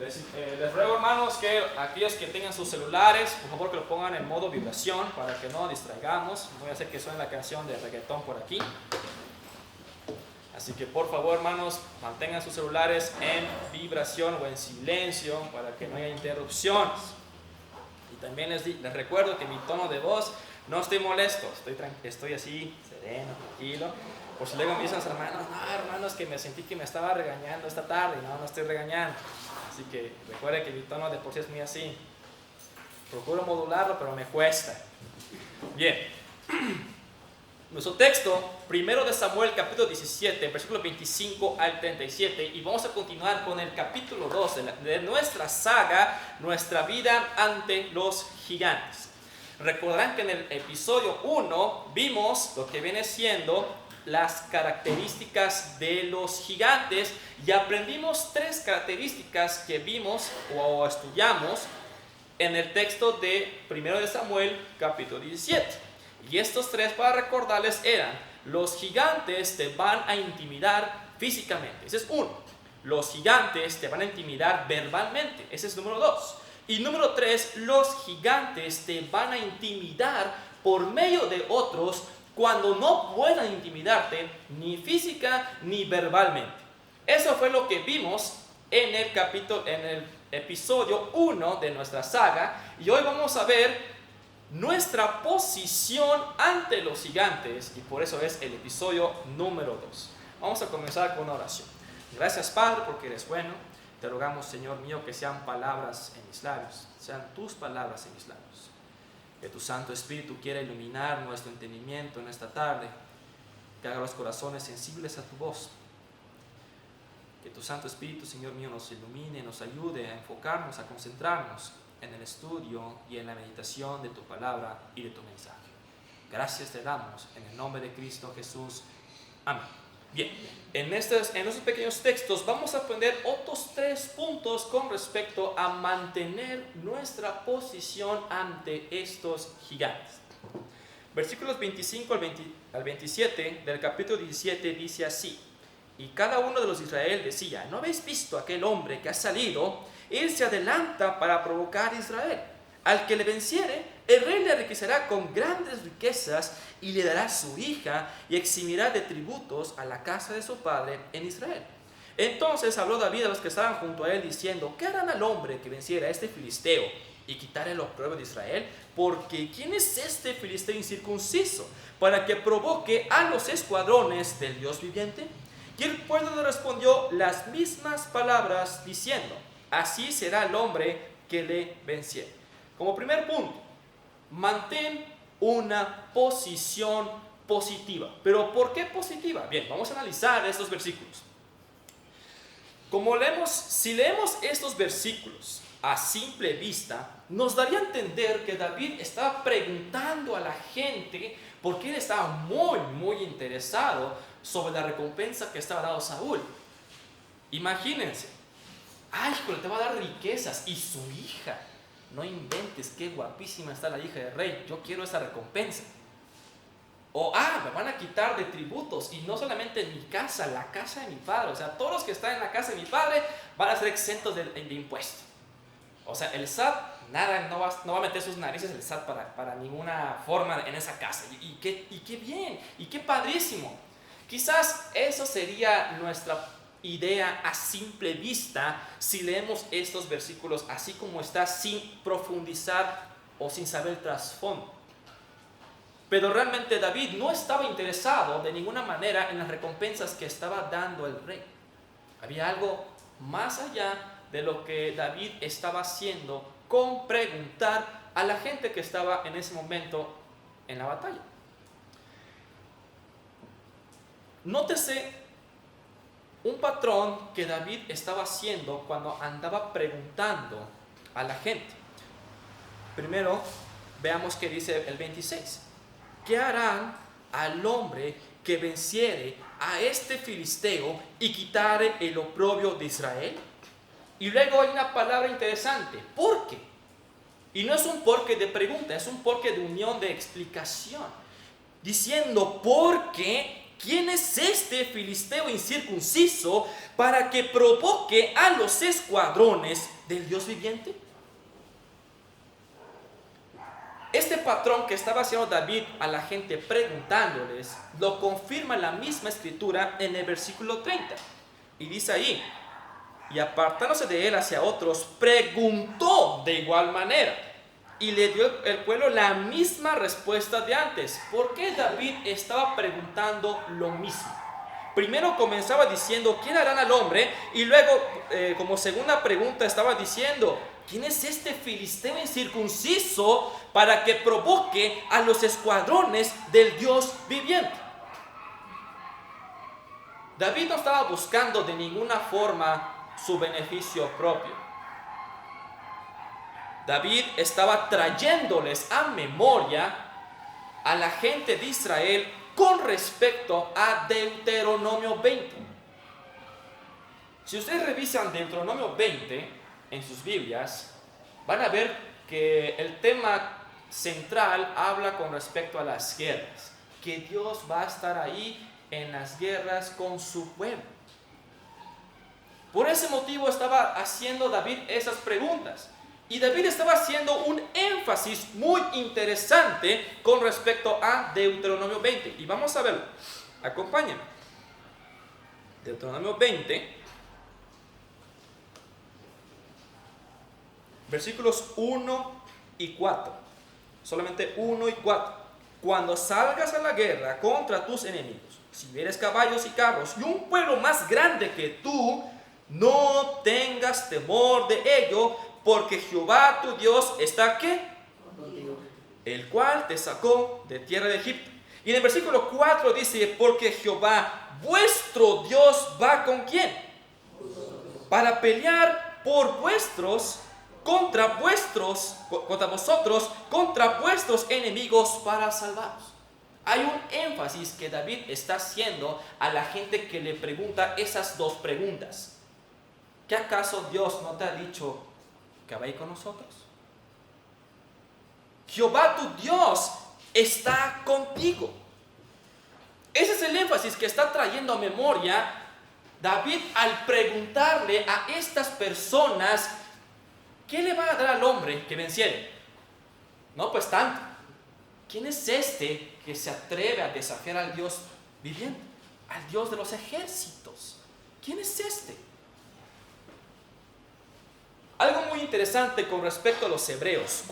Les ruego, hermanos, que aquellos que tengan sus celulares, por favor que lo pongan en modo vibración para que no distraigamos. Voy a hacer que suene la canción de reggaetón por aquí. Así que por favor, hermanos, mantengan sus celulares en vibración o en silencio para que no haya interrupciones. Y también les recuerdo que mi tono de voz, no estoy molesto, estoy así, sereno, tranquilo. Por si luego me dicen los hermanos, no, hermanos, que me sentí que me estaba regañando esta tarde. No estoy regañando. Así que recuerden que mi tono de por sí es muy así. Procuro modularlo, pero me cuesta. Bien. Nuestro texto, 1 de Samuel, capítulo 17, versículo 25 al 37. Y vamos a continuar con el capítulo 2 de nuestra saga, nuestra vida ante los gigantes. Recordarán que en el episodio 1 vimos lo que viene siendo las características de los gigantes y aprendimos 3 características que vimos o estudiamos en el texto de 1 de Samuel capítulo 17. Y estos 3, para recordarles, eran: los gigantes te van a intimidar físicamente, ese es 1. Los gigantes te van a intimidar verbalmente, ese es número 2. Y número 3, los gigantes te van a intimidar por medio de otros cuando no puedan intimidarte ni física ni verbalmente. Eso fue lo que vimos en el episodio 1 de nuestra saga. Y hoy vamos a ver nuestra posición ante los gigantes, y por eso es el episodio número 2. Vamos a comenzar con una oración. Gracias, Padre, porque eres bueno. Te rogamos, Señor mío, que sean palabras en mis labios, sean tus palabras en mis labios. Que tu Santo Espíritu quiera iluminar nuestro entendimiento en esta tarde, que haga los corazones sensibles a tu voz. Que tu Santo Espíritu, Señor mío, nos ilumine, nos ayude a enfocarnos, a concentrarnos en el estudio y en la meditación de tu palabra y de tu mensaje. Gracias te damos en el nombre de Cristo Jesús. Amén. Bien, en estos pequeños textos vamos a aprender otros 3 puntos con respecto a mantener nuestra posición ante estos gigantes. Versículos 25 al 27 del capítulo 17 dice así: y cada uno de los de Israel decía: ¿no habéis visto aquel hombre que ha salido? Él se adelanta para provocar a Israel. Al que le venciere, el rey le enriquecerá con grandes riquezas y le dará su hija y eximirá de tributos a la casa de su padre en Israel. Entonces habló David a los que estaban junto a él diciendo: ¿qué harán al hombre que venciera a este filisteo y quitare los pueblos de Israel? Porque ¿quién es este filisteo incircunciso para que provoque a los escuadrones del Dios viviente? Y el pueblo le respondió las mismas palabras diciendo: así será el hombre que le venciere. Como primer punto, mantén una posición positiva. ¿Pero por qué positiva? Bien, vamos a analizar estos versículos. Si leemos estos versículos a simple vista, nos daría a entender que David estaba preguntando a la gente porque él estaba muy interesado sobre la recompensa que estaba dando Saúl. Imagínense, te va a dar riquezas y su hija. No inventes, qué guapísima está la hija del rey, yo quiero esa recompensa. O, me van a quitar de tributos, y no solamente mi casa, la casa de mi padre. O sea, todos los que están en la casa de mi padre van a ser exentos de impuestos. O sea, el SAT, no va a meter sus narices el SAT para ninguna forma en esa casa. Y qué bien, y qué padrísimo. Quizás eso sería nuestra idea a simple vista si leemos estos versículos así como está, sin profundizar o sin saber el trasfondo. Pero realmente David no estaba interesado de ninguna manera en las recompensas que estaba dando el rey. Había algo más allá de lo que David estaba haciendo con preguntar a la gente que estaba en ese momento en la batalla. Nótese un patrón que David estaba haciendo cuando andaba preguntando a la gente. Primero, veamos qué dice el 26. ¿Qué harán al hombre que venciere a este filisteo y quitare el oprobio de Israel? Y luego hay una palabra interesante: ¿por qué? Y no es un porque de pregunta, es un porque de unión de explicación. Diciendo: ¿por qué? ¿quién es este filisteo incircunciso para que provoque a los escuadrones del Dios viviente? Este patrón que estaba haciendo David a la gente preguntándoles, lo confirma la misma escritura en el versículo 30. Y dice ahí, y apartándose de él hacia otros, preguntó de igual manera. Y le dio el pueblo la misma respuesta de antes. ¿Por qué David estaba preguntando lo mismo? Primero comenzaba diciendo, ¿quién harán al hombre? Y luego, como segunda pregunta, estaba diciendo, ¿quién es este filisteo incircunciso para que provoque a los escuadrones del Dios viviente? David no estaba buscando de ninguna forma su beneficio propio. David estaba trayéndoles a memoria a la gente de Israel con respecto a Deuteronomio 20. Si ustedes revisan Deuteronomio 20 en sus Biblias, van a ver que el tema central habla con respecto a las guerras, que Dios va a estar ahí en las guerras con su pueblo. Por ese motivo estaba haciendo David esas preguntas. Y David estaba haciendo un énfasis muy interesante con respecto a Deuteronomio 20. Y vamos a verlo. Acompáñenme. Deuteronomio 20, versículos 1 y 4. Solamente 1 y 4. Cuando salgas a la guerra contra tus enemigos, si vieres caballos y carros y un pueblo más grande que tú, no tengas temor de ello, porque Jehová tu Dios está ¿qué? Contigo. El cual te sacó de tierra de Egipto. Y en el versículo 4 dice, porque Jehová vuestro Dios va con ¿quién? Para pelear por contra vosotros, contra vuestros enemigos para salvaros. Hay un énfasis que David está haciendo a la gente que le pregunta esas dos preguntas. ¿Qué acaso Dios no te ha dicho que va a ir con nosotros? Jehová tu Dios está contigo. Ese es el énfasis que está trayendo a memoria David al preguntarle a estas personas, ¿qué le va a dar al hombre que venciere? No, pues tanto. ¿Quién es este que se atreve a desafiar al Dios viviente? Al Dios de los ejércitos. ¿Quién es este? Algo muy interesante con respecto a los hebreos,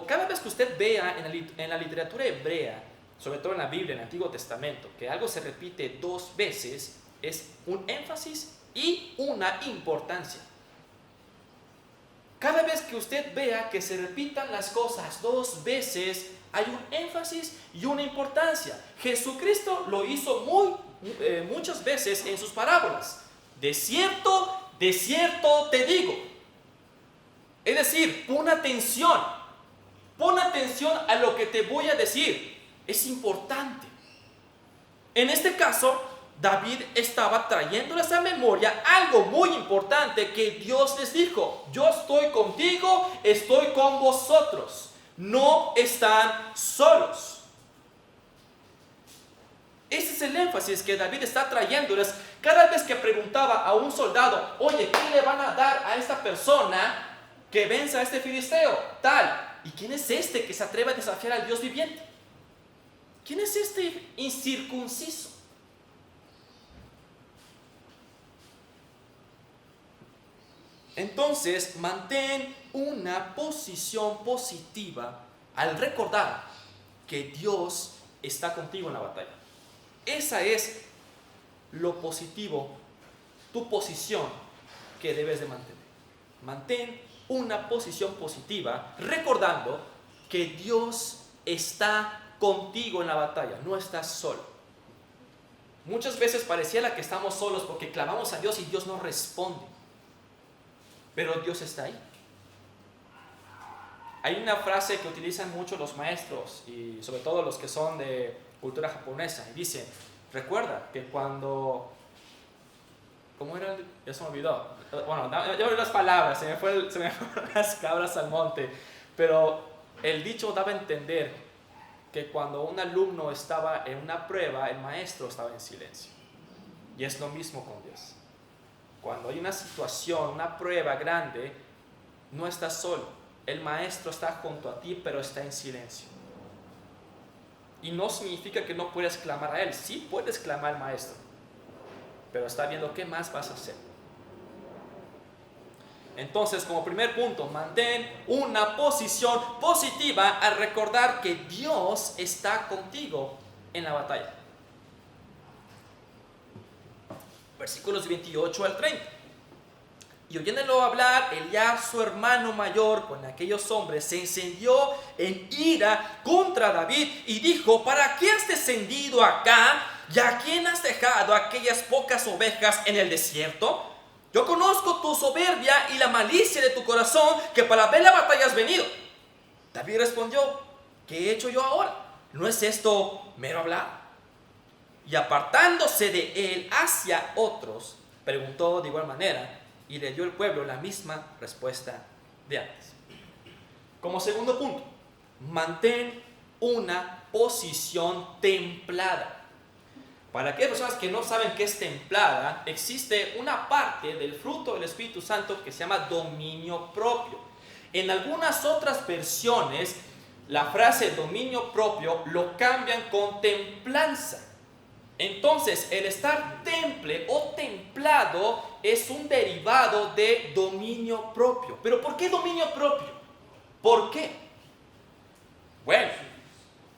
cada vez que usted vea en la literatura hebrea, sobre todo en la Biblia, en el Antiguo Testamento, que algo se repite dos veces, es un énfasis y una importancia. Cada vez que usted vea que se repitan las cosas dos veces, hay un énfasis y una importancia. Jesucristo lo hizo muchas veces en sus parábolas. De cierto te digo. Es decir, pon atención a lo que te voy a decir. Es importante. En este caso, David estaba trayéndoles a memoria algo muy importante que Dios les dijo. Yo estoy contigo, estoy con vosotros. No están solos. Ese es el énfasis que David está trayéndoles cada vez que preguntaba a un soldado, oye, ¿qué le van a dar a esta persona que venza a este filisteo? Tal. ¿Y quién es este que se atreve a desafiar al Dios viviente? ¿Quién es este incircunciso? Entonces, mantén una posición positiva al recordar que Dios está contigo en la batalla. Esa es lo positivo, tu posición que debes de mantener. Mantén una posición positiva recordando que Dios está contigo en la batalla, no estás solo. Muchas veces pareciera que estamos solos porque clamamos a Dios y Dios no responde. Pero Dios está ahí. Hay una frase que utilizan mucho los maestros y sobre todo los que son de cultura japonesa. Y dice, recuerda que cuando... ¿Cómo era? Ya se me olvidó. Bueno, yo oí las palabras, se me fueron las cabras al monte. Pero el dicho daba a entender que cuando un alumno estaba en una prueba, el maestro estaba en silencio. Y es lo mismo con Dios. Cuando hay una situación, una prueba grande, no estás solo. El maestro está junto a ti, pero está en silencio. Y no significa que no puedes clamar a él. Sí puedes clamar al maestro, pero está viendo qué más vas a hacer. Entonces, como primer punto, mantén una posición positiva al recordar que Dios está contigo en la batalla. Versículos 28 al 30. Y oyéndolo hablar, Eliab, su hermano mayor, con aquellos hombres, se encendió en ira contra David y dijo: ¿para qué has descendido acá? ¿Y a quién has dejado aquellas pocas ovejas en el desierto? Yo conozco tu soberbia y la malicia de tu corazón, que para ver la batalla has venido. David respondió: ¿qué he hecho yo ahora? ¿No es esto mero hablar? Y apartándose de él hacia otros, preguntó de igual manera, y le dio el pueblo la misma respuesta de antes. Como segundo punto, mantén una posición templada. Para aquellas personas que no saben qué es templada, existe una parte del fruto del Espíritu Santo que se llama dominio propio. En algunas otras versiones, la frase dominio propio lo cambian con templanza. Entonces, el estar temple o templado es un derivado de dominio propio. ¿Pero por qué dominio propio? ¿Por qué? Bueno,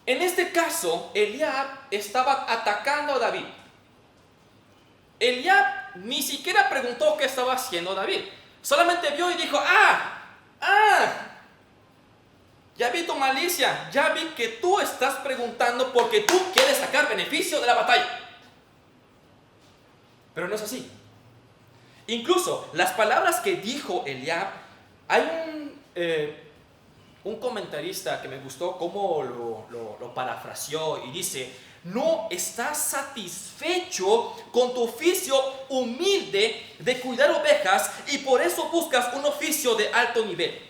en este caso, Eliab estaba atacando a David. Eliab ni siquiera preguntó qué estaba haciendo David. Solamente vio y dijo: ya vi tu malicia, ya vi que tú estás preguntando porque tú quieres sacar beneficio de la batalla. Pero no es así. Incluso las palabras que dijo Eliab, hay un comentarista que me gustó cómo lo parafraseó y dice: no estás satisfecho con tu oficio humilde de cuidar ovejas y por eso buscas un oficio de alto nivel.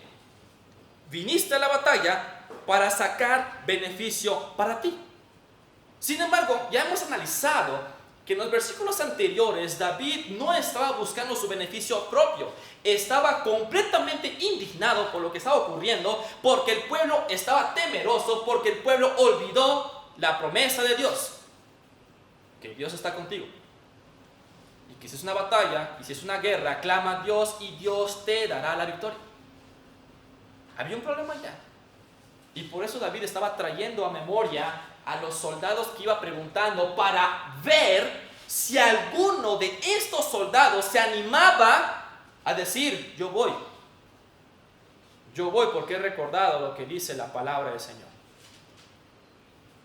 Viniste a la batalla para sacar beneficio para ti. Sin embargo, ya hemos analizado que en los versículos anteriores David no estaba buscando su beneficio propio. Estaba completamente indignado por lo que estaba ocurriendo, porque el pueblo estaba temeroso, porque el pueblo olvidó la promesa de Dios, que Dios está contigo. Y que si es una batalla, y si es una guerra, clama a Dios y Dios te dará la victoria. Había un problema ya. Y por eso David estaba trayendo a memoria a los soldados que iba preguntando para ver si alguno de estos soldados se animaba a decir: yo voy porque he recordado lo que dice la palabra del Señor.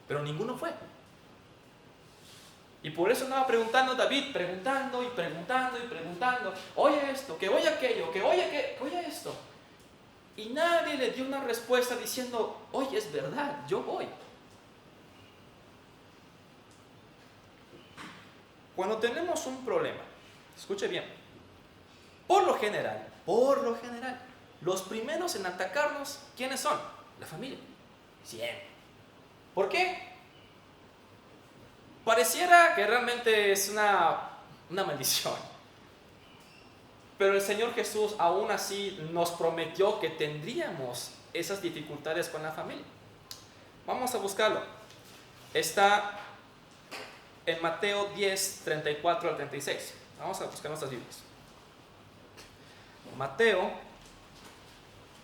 Pero ninguno fue. Y por eso andaba preguntando David, preguntando y preguntando y preguntando: oye esto, que oye aquello, que oye esto. Y nadie le dio una respuesta diciendo: oye, es verdad, yo voy. Cuando tenemos un problema, escuche bien, por lo general, los primeros en atacarnos, ¿quiénes son? La familia. Siempre. ¿Por qué? Pareciera que realmente es una maldición. Pero el Señor Jesús aún así nos prometió que tendríamos esas dificultades con la familia. Vamos a buscarlo. Está en Mateo 10, 34 al 36. Vamos a buscar nuestras Biblias. Mateo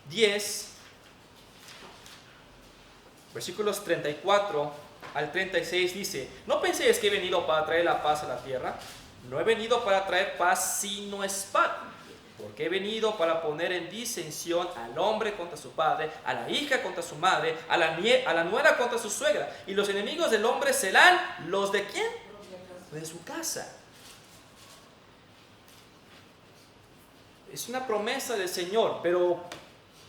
10, versículos 34 al 36 dice: no penséis que he venido para traer la paz a la tierra. No he venido para traer paz sino espada, porque he venido para poner en disensión al hombre contra su padre, a la hija contra su madre, a la nuera contra su suegra, y los enemigos del hombre serán los de ¿quién? De su casa. Es una promesa del Señor, pero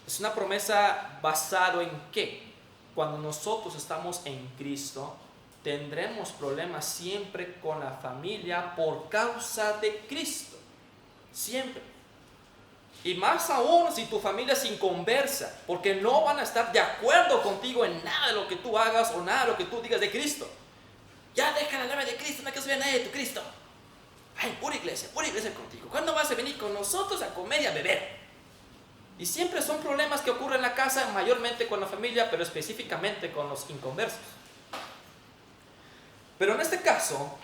es una promesa basada en ¿qué? Cuando nosotros estamos en Cristo, tendremos problemas siempre con la familia por causa de Cristo. Siempre. Y más aún si tu familia es inconversa, porque no van a estar de acuerdo contigo en nada de lo que tú hagas o nada de lo que tú digas de Cristo. Ya deja la ley de Cristo, no quiero saber nada de tu Cristo. Ay, pura iglesia contigo. ¿Cuándo vas a venir con nosotros a comer y a beber? Y siempre son problemas que ocurren en la casa, mayormente con la familia, pero específicamente con los inconversos. Pero en este caso,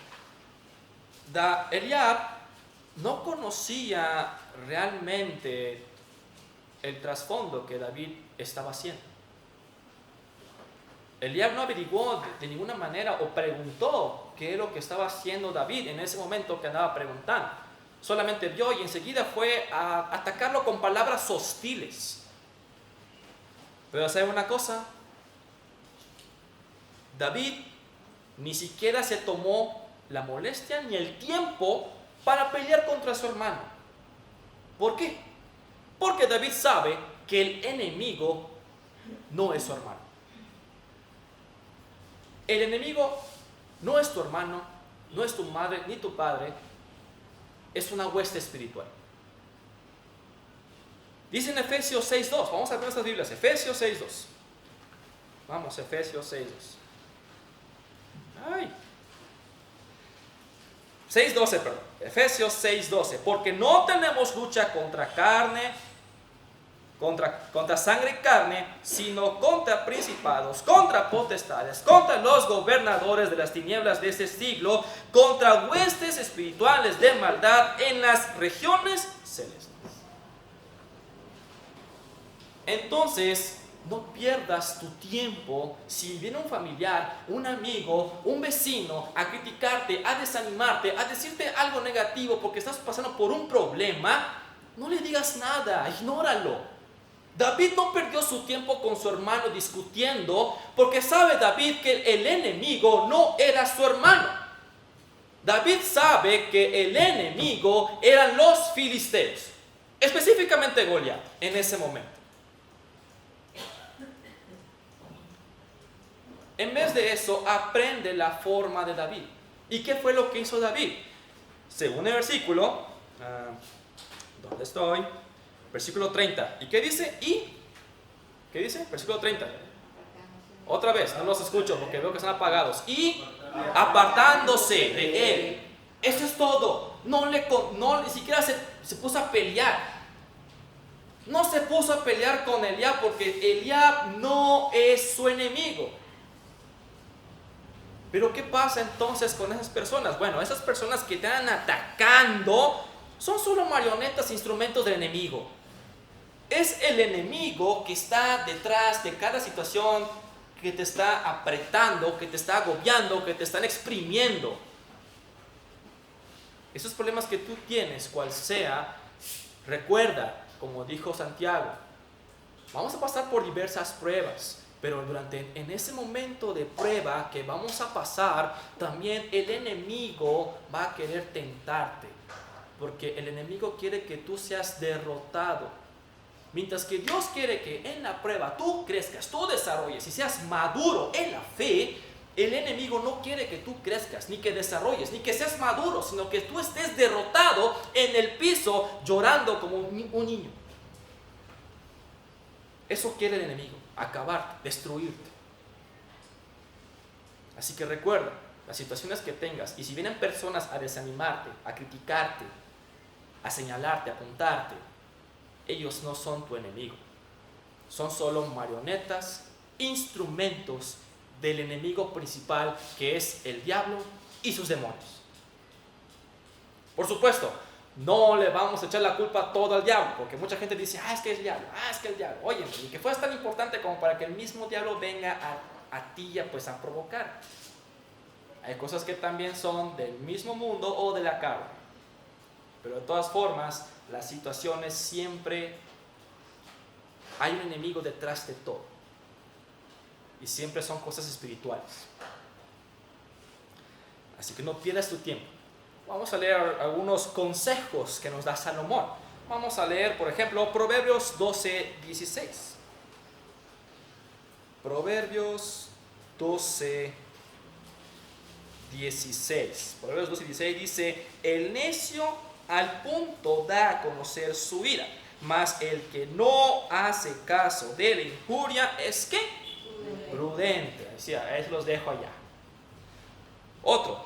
Eliab no conocía realmente el trasfondo que David estaba haciendo. Eliab no averiguó de ninguna manera o preguntó qué es lo que estaba haciendo David en ese momento que andaba preguntando. Solamente vio y enseguida fue a atacarlo con palabras hostiles. Pero ¿sabe una cosa? David ni siquiera se tomó la molestia ni el tiempo para pelear contra su hermano. ¿Por qué? Porque David sabe que el enemigo no es su hermano. El enemigo no es tu hermano, no es tu madre ni tu padre, es una hueste espiritual. Dice en Efesios 6.2, vamos a ver nuestras Biblias, Efesios 6.2. Vamos, Efesios 6.2. Ay. 6.12, perdón. Efesios 6.12. Porque no tenemos lucha contra carne, contra sangre y carne, sino contra principados, contra potestades, contra los gobernadores de las tinieblas de este siglo, contra huestes espirituales de maldad en las regiones celestes. Entonces, no pierdas tu tiempo si viene un familiar, un amigo, un vecino a criticarte, a desanimarte, a decirte algo negativo porque estás pasando por un problema. No le digas nada, ignóralo. David no perdió su tiempo con su hermano discutiendo porque sabe David que el enemigo no era su hermano. David sabe que el enemigo eran los filisteos, específicamente Goliat en ese momento. En vez de eso, aprende la forma de David. ¿Y qué fue lo que hizo David? Según el versículo, ¿dónde estoy? Versículo 30. ¿Y qué dice? ¿Qué dice? Versículo 30. Otra vez, no los escucho porque veo que están apagados. Y apartándose de él. Eso es todo. Ni siquiera se puso a pelear. No se puso a pelear con Eliab porque Eliab no es su enemigo. Pero ¿qué pasa entonces con esas personas? Bueno, esas personas que te están atacando son solo marionetas, instrumentos del enemigo. Es el enemigo que está detrás de cada situación que te está apretando, que te está agobiando, que te están exprimiendo. Esos problemas que tú tienes, cual sea, recuerda, como dijo Santiago, vamos a pasar por diversas pruebas. Pero en ese momento de prueba que vamos a pasar, también el enemigo va a querer tentarte. Porque el enemigo quiere que tú seas derrotado. Mientras que Dios quiere que en la prueba tú crezcas, tú desarrolles y seas maduro en la fe, el enemigo no quiere que tú crezcas, ni que desarrolles, ni que seas maduro, sino que tú estés derrotado en el piso llorando como un niño. Eso quiere el enemigo, acabarte, destruirte. Así que recuerda, las situaciones que tengas, y si vienen personas a desanimarte, a criticarte, a señalarte, a apuntarte, ellos no son tu enemigo. Son solo marionetas, instrumentos del enemigo principal, que es el diablo y sus demonios. Por supuesto, no le vamos a echar la culpa todo al diablo, porque mucha gente dice, es que es el diablo, es que el diablo. Oye, ni que fuera tan importante como para que el mismo diablo venga a ti pues a provocar. Hay cosas que también son del mismo mundo o de la carne. Pero de todas formas, las situaciones siempre hay un enemigo detrás de todo. Y siempre son cosas espirituales. Así que no pierdas tu tiempo. Vamos a leer algunos consejos que nos da Salomón. Vamos a leer, por ejemplo, Proverbios 12:16. Proverbios 12:16. Proverbios 12:16 dice: el necio al punto da a conocer su ira, mas el que no hace caso de la injuria es ¿qué? Prudente. Así, eso los dejo allá. Otro,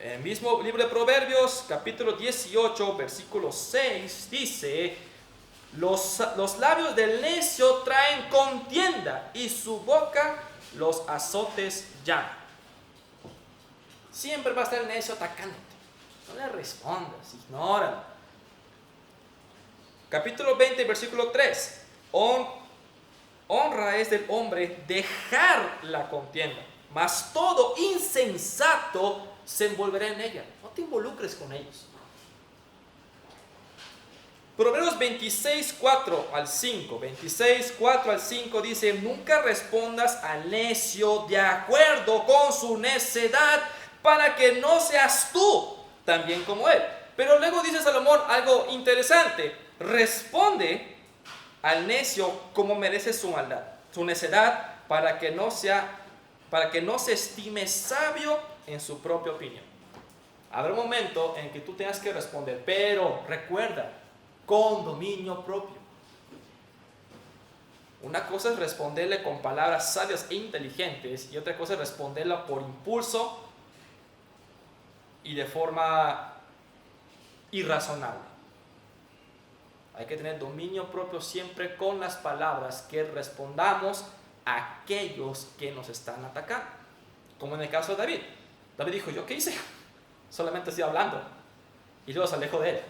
el mismo libro de Proverbios, capítulo 18, versículo 6, dice: los labios del necio traen contienda y su boca los azotes llaman. Siempre va a estar el necio atacándote. No le respondas, ignóralo. Capítulo 20, versículo 3. Honra es del hombre dejar la contienda, mas todo insensato se envolverá en ella. No te involucres con ellos. Proverbios 26, 4 al 5. 26, 4 al 5 dice: nunca respondas al necio de acuerdo con su necedad, para que no seas tú también como él. Pero luego dice Salomón algo interesante: responde al necio como merece su maldad, su necedad, para que no se estime sabio en su propia opinión. Habrá un momento en que tú tengas que responder, pero recuerda, con dominio propio. Una cosa es responderle con palabras sabias e inteligentes, y otra cosa es responderla por impulso y de forma irrazonable. Hay que tener dominio propio siempre con las palabras que respondamos a aquellos que nos están atacando. Como en el caso de David. David dijo: ¿yo qué hice? Solamente estoy hablando. Y luego se alejó de él.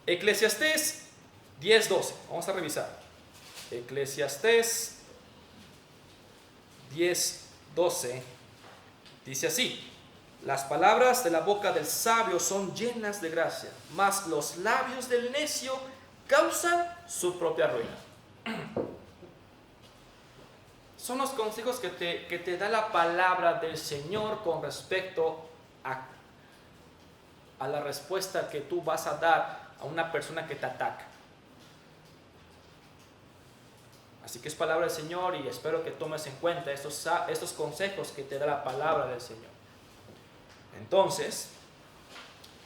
Eclesiastés 10:12. Vamos a revisar. Eclesiastés 10:12 dice así: las palabras de la boca del sabio son llenas de gracia, mas los labios del necio causan su propia ruina. Son los consejos que te da la palabra del Señor con respecto a la respuesta que tú vas a dar a una persona que te ataca. Así que es palabra del Señor, y espero que tomes en cuenta estos consejos que te da la palabra del Señor. Entonces,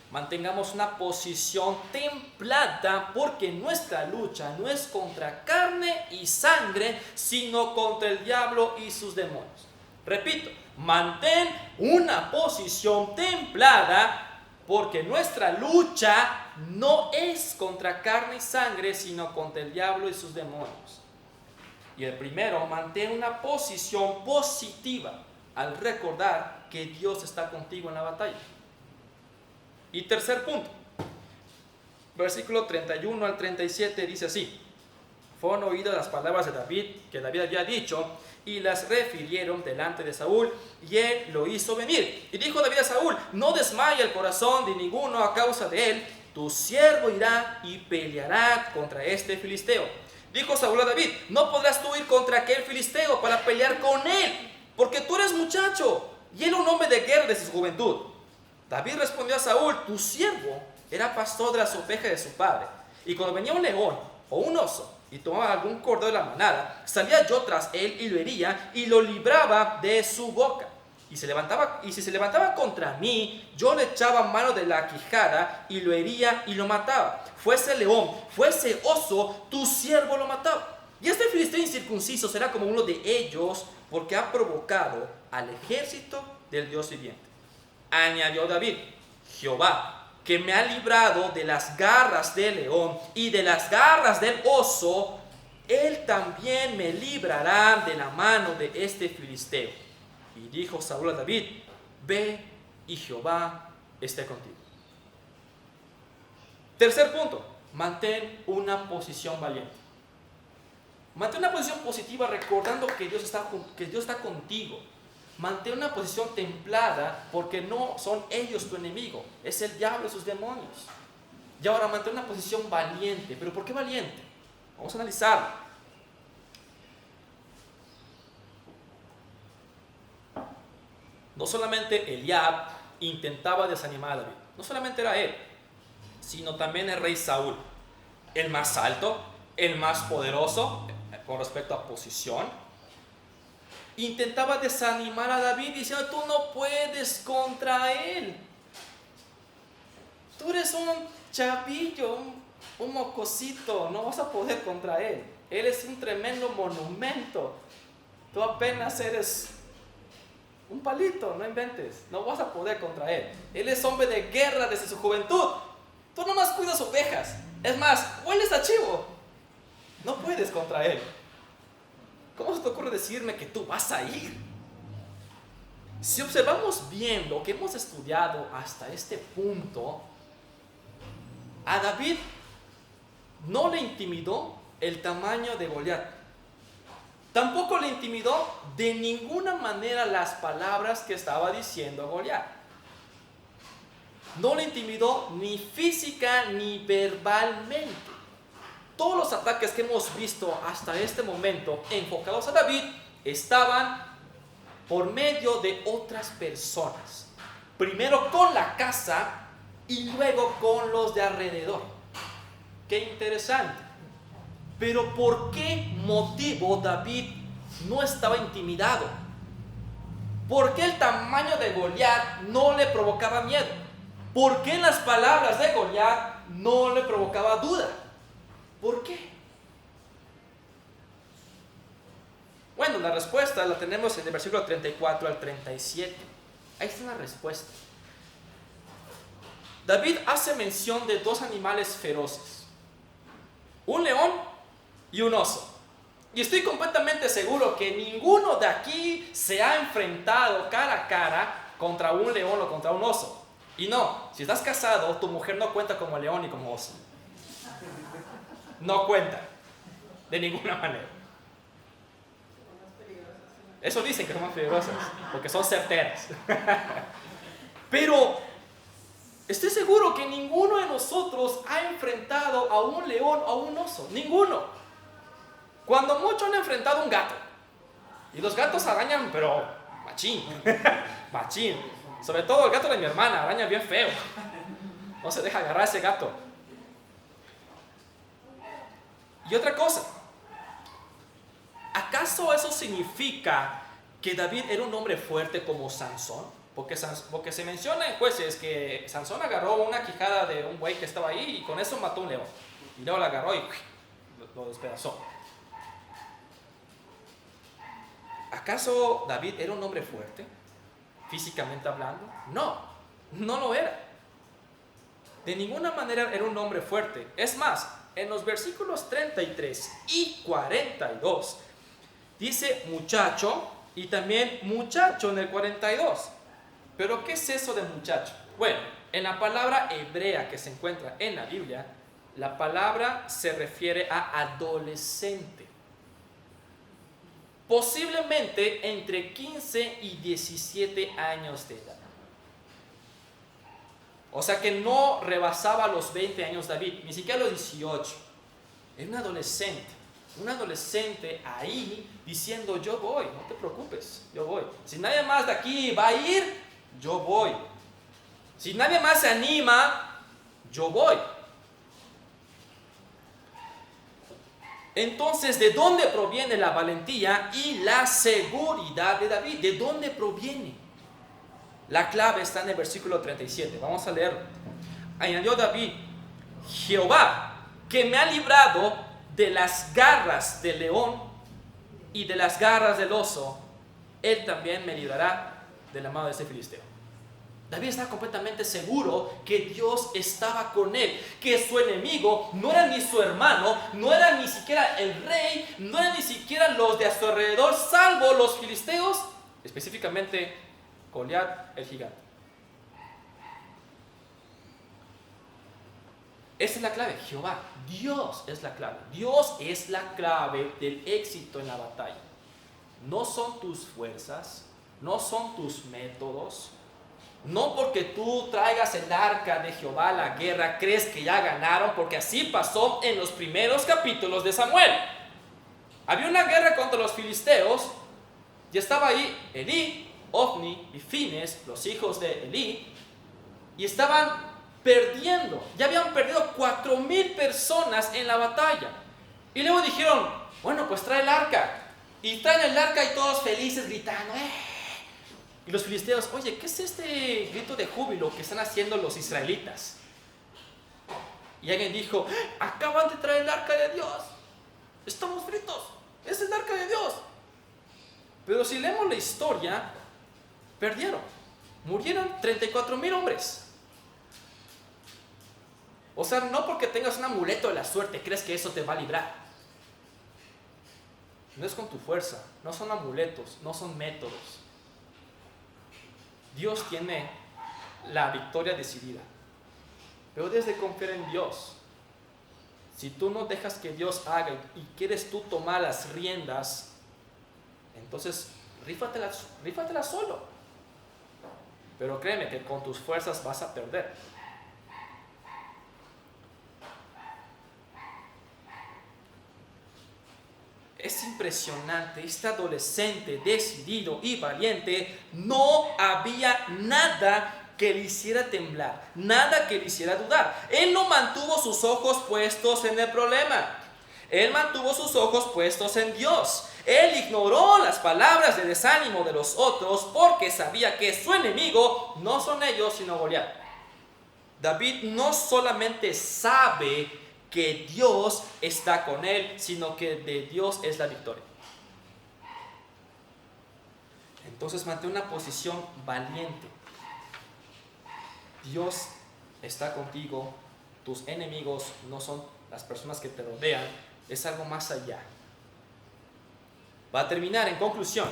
mantengamos una posición templada, porque nuestra lucha no es contra carne y sangre, sino contra el diablo y sus demonios. Repito, mantén una posición templada, porque nuestra lucha no es contra carne y sangre, sino contra el diablo y sus demonios. Y el primero, mantén una posición positiva al recordar que Dios está contigo en la batalla. Y tercer punto, versículo 31 al 37 dice así: fueron oídas las palabras de David, que David había dicho, y las refirieron delante de Saúl, y él lo hizo venir. Y dijo David a Saúl: no desmaye el corazón de ninguno a causa de él, tu siervo irá y peleará contra este filisteo. Dijo Saúl a David: no podrás tú ir contra aquel filisteo para pelear con él, porque tú eres muchacho, y él un hombre de guerra desde su juventud. David respondió a Saúl: tu siervo era pastor de las ovejas de su padre, y cuando venía un león o un oso y tomaba algún cordero de la manada, salía yo tras él y lo hería y lo libraba de su boca. Y si se levantaba contra mí, yo le echaba mano de la quijada y lo hería y lo mataba. Fuese león, fuese oso, tu siervo lo mataba. Y este filisteo incircunciso será como uno de ellos, porque ha provocado al ejército del Dios viviente. Añadió David: Jehová, que me ha librado de las garras del león y de las garras del oso, él también me librará de la mano de este filisteo. Y dijo Saúl a David: ve, y Jehová esté contigo. Tercer punto, mantén una posición valiente. Mantén una posición positiva, recordando que Dios está contigo. Mantén una posición templada, porque no son ellos tu enemigo, es el diablo y sus demonios. Y ahora mantén una posición valiente. ¿Pero por qué valiente? Vamos a analizarlo. No solamente Eliab intentaba desanimar a David, no solamente era él, sino también el rey Saúl, el más alto, el más poderoso con respecto a posición. Intentaba desanimar a David diciendo: tú no puedes contra él, tú eres un chavillo, un mocosito, no vas a poder contra él. Él es un tremendo monumento. Tú apenas eres un palito, no inventes. No vas a poder contra él. Él es hombre de guerra desde su juventud. Tú nomás cuidas ovejas. Es más, hueles a chivo. No puedes contra él. ¿Cómo se te ocurre decirme que tú vas a ir? Si observamos bien lo que hemos estudiado hasta este punto, a David no le intimidó el tamaño de Goliat. Tampoco le intimidó de ninguna manera las palabras que estaba diciendo Goliat. No le intimidó ni física ni verbalmente. Todos los ataques que hemos visto hasta este momento enfocados a David estaban por medio de otras personas. Primero con la casa y luego con los de alrededor. Qué interesante. Pero ¿por qué motivo David no estaba intimidado? ¿Por qué el tamaño de Goliat no le provocaba miedo? ¿Por qué las palabras de Goliat no le provocaba duda? ¿Por qué? Bueno, la respuesta la tenemos en el versículo 34 al 37. Ahí está la respuesta. David hace mención de dos animales feroces, un león y un oso. Y estoy completamente seguro que ninguno de aquí se ha enfrentado cara a cara contra un león o contra un oso. Y no, si estás casado, tu mujer no cuenta como león ni como oso. No cuenta, de ninguna manera. Eso dicen que son más peligrosas, porque son certeras. Pero estoy seguro que ninguno de nosotros ha enfrentado a un león o a un oso. Ninguno. Cuando mucho han enfrentado a un gato. Y los gatos arañan, pero machín. Machín. Sobre todo el gato de mi hermana, araña bien feo. No se deja agarrar a ese gato. Y otra cosa, ¿acaso eso significa que David era un hombre fuerte como Sansón? Porque se menciona en Jueces que Sansón agarró una quijada de un buey que estaba ahí y con eso mató a un león. Y luego la agarró y lo despedazó. ¿Acaso David era un hombre fuerte, físicamente hablando? No, no lo era. De ninguna manera era un hombre fuerte. Es más, en los versículos 33 y 42 dice muchacho y también muchacho en el 42. ¿Pero qué es eso de muchacho? Bueno, en la palabra hebrea que se encuentra en la Biblia, la palabra se refiere a adolescente. Posiblemente entre 15 y 17 años de edad. O sea que no rebasaba los 20 años David, ni siquiera los 18. Era un adolescente ahí diciendo yo voy, no te preocupes, yo voy. Si nadie más de aquí va a ir, yo voy. Si nadie más se anima, yo voy. Entonces, ¿de dónde proviene la valentía y la seguridad de David? ¿De dónde proviene? La clave está en el versículo 37. Vamos a leerlo. Añadió David: Jehová, que me ha librado de las garras del león y de las garras del oso, él también me librará de la mano de ese filisteo. David está completamente seguro que Dios estaba con él, que su enemigo no era ni su hermano, no era ni siquiera el rey, no era ni siquiera los de a su alrededor, salvo los filisteos, específicamente Goliat, el gigante. Esa es la clave, Jehová. Dios es la clave. Dios es la clave del éxito en la batalla. No son tus fuerzas, no son tus métodos. No porque tú traigas el arca de Jehová a la guerra, crees que ya ganaron, porque así pasó en los primeros capítulos de Samuel. Había una guerra contra los filisteos y estaba ahí Elí, Ofni y Fines, los hijos de Elí, y estaban perdiendo. Ya habían perdido 4,000 personas en la batalla. Y luego dijeron, bueno, pues trae el arca. Y traen el arca y todos felices gritando, Y los filisteos, oye, ¿qué es este grito de júbilo que están haciendo los israelitas? Y alguien dijo, acaban de traer el arca de Dios. Estamos fritos. Es el arca de Dios. Pero si leemos la historia, perdieron. Murieron 34,000 hombres. O sea, no porque tengas un amuleto de la suerte, crees que eso te va a librar. No es con tu fuerza, no son amuletos, no son métodos. Dios tiene la victoria decidida. Pero debes de confiar en Dios. Si tú no dejas que Dios haga y quieres tú tomar las riendas, entonces rífatela solo. Pero créeme que con tus fuerzas vas a perder. Es impresionante, este adolescente decidido y valiente, no había nada que le hiciera temblar, nada que le hiciera dudar. Él no mantuvo sus ojos puestos en el problema. Él mantuvo sus ojos puestos en Dios. Él ignoró las palabras de desánimo de los otros porque sabía que su enemigo no son ellos sino Goliat. David no solamente sabe que Dios está con él, sino que de Dios es la victoria. Entonces mantén una posición valiente. Dios está contigo, tus enemigos no son las personas que te rodean, es algo más allá. Va a terminar en conclusión.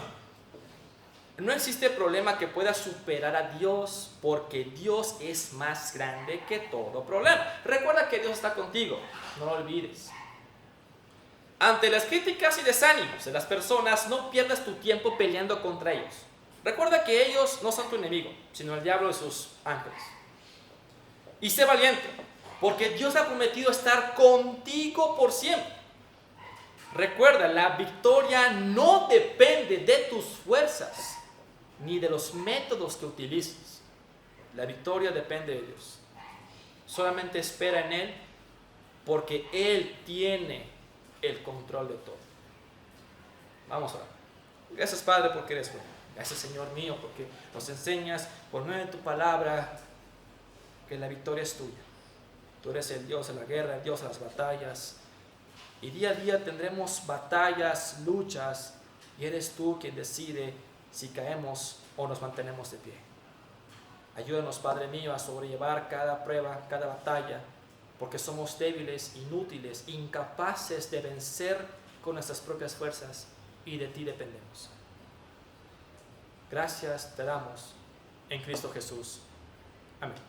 No existe problema que pueda superar a Dios porque Dios es más grande que todo problema. Recuerda que Dios está contigo, no lo olvides. Ante las críticas y desánimos de las personas, no pierdas tu tiempo peleando contra ellos. Recuerda que ellos no son tu enemigo, sino el diablo y sus ángeles. Y sé valiente, porque Dios ha prometido estar contigo por siempre. Recuerda, la victoria no depende de tus fuerzas, ni de los métodos que utilices. La victoria depende de Dios. Solamente espera en Él, porque Él tiene el control de todo. Vamos a orar. Gracias, Padre, porque eres bueno. Gracias, Señor mío, porque nos enseñas por medio de tu palabra que la victoria es tuya. Tú eres el Dios de la guerra, el Dios de las batallas. Y día a día tendremos batallas, luchas, y eres tú quien decide si caemos o nos mantenemos de pie. Ayúdanos, Padre mío, a sobrellevar cada prueba, cada batalla, porque somos débiles, inútiles, incapaces de vencer con nuestras propias fuerzas, y de ti dependemos. Gracias te damos en Cristo Jesús. Amén.